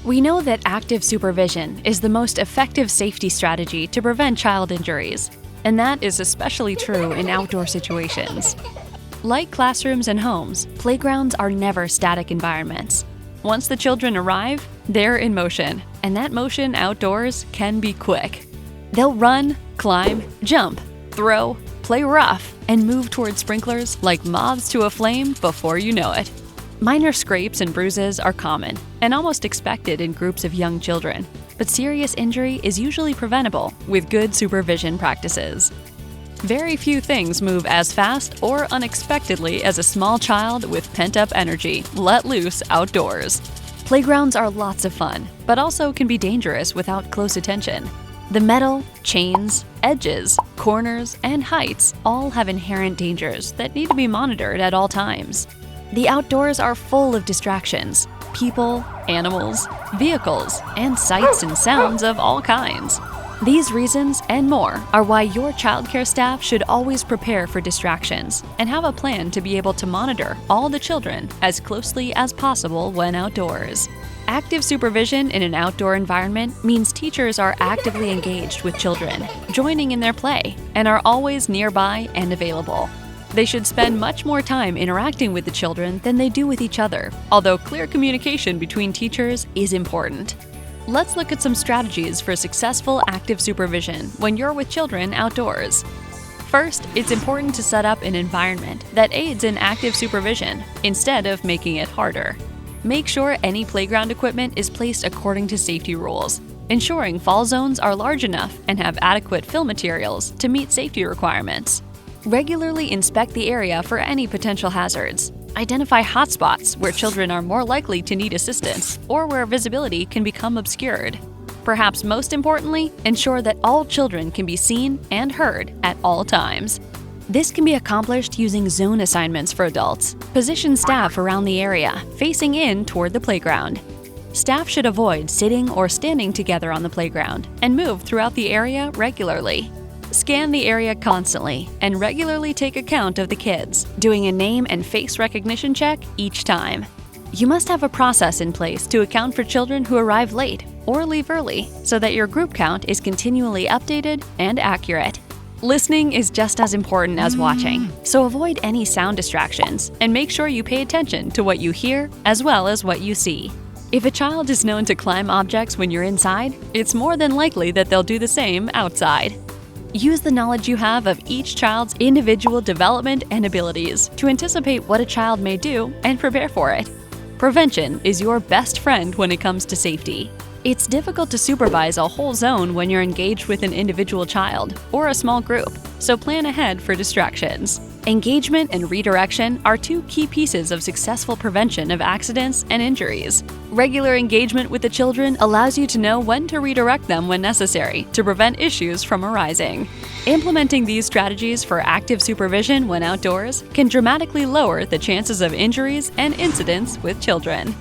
We know that active supervision is the most effective safety strategy to prevent child injuries, and that is especially true in outdoor situations. Like classrooms and homes, playgrounds are never static environments. Once the children arrive, they're in motion, and that motion outdoors can be quick. They'll run, climb, jump, throw, play rough, and move toward sprinklers like moths to a flame before you know it. Minor scrapes and bruises are common and almost expected in groups of young children, but serious injury is usually preventable with good supervision practices. Very few things move as fast or unexpectedly as a small child with pent-up energy let loose outdoors. Playgrounds are lots of fun, but also can be dangerous without close attention. The metal, chains, edges, corners, and heights all have inherent dangers that need to be monitored at all times. The outdoors are full of distractions: people, animals, vehicles, and sights and sounds of all kinds. These reasons and more are why your childcare staff should always prepare for distractions and have a plan to be able to monitor all the children as closely as possible when outdoors. Active supervision in an outdoor environment means teachers are actively engaged with children, joining in their play, and are always nearby and available. They should spend much more time interacting with the children than they do with each other, although clear communication between teachers is important. Let's look at some strategies for successful active supervision when you're with children outdoors. First, it's important to set up an environment that aids in active supervision instead of making it harder. Make sure any playground equipment is placed according to safety rules, ensuring fall zones are large enough and have adequate fill materials to meet safety requirements. Regularly inspect the area for any potential hazards. Identify hotspots where children are more likely to need assistance or where visibility can become obscured. Perhaps most importantly, ensure that all children can be seen and heard at all times. This can be accomplished using zone assignments for adults. Position staff around the area, facing in toward the playground. Staff should avoid sitting or standing together on the playground and move throughout the area regularly. Scan the area constantly and regularly take account of the kids, doing a name and face recognition check each time. You must have a process in place to account for children who arrive late or leave early so that your group count is continually updated and accurate. Listening is just as important as watching, so avoid any sound distractions and make sure you pay attention to what you hear as well as what you see. If a child is known to climb objects when you're inside, it's more than likely that they'll do the same outside. Use the knowledge you have of each child's individual development and abilities to anticipate what a child may do and prepare for it. Prevention is your best friend when it comes to safety. It's difficult to supervise a whole zone when you're engaged with an individual child or a small group, so plan ahead for distractions. Engagement and redirection are two key pieces of successful prevention of accidents and injuries. Regular engagement with the children allows you to know when to redirect them when necessary to prevent issues from arising. Implementing these strategies for active supervision when outdoors can dramatically lower the chances of injuries and incidents with children.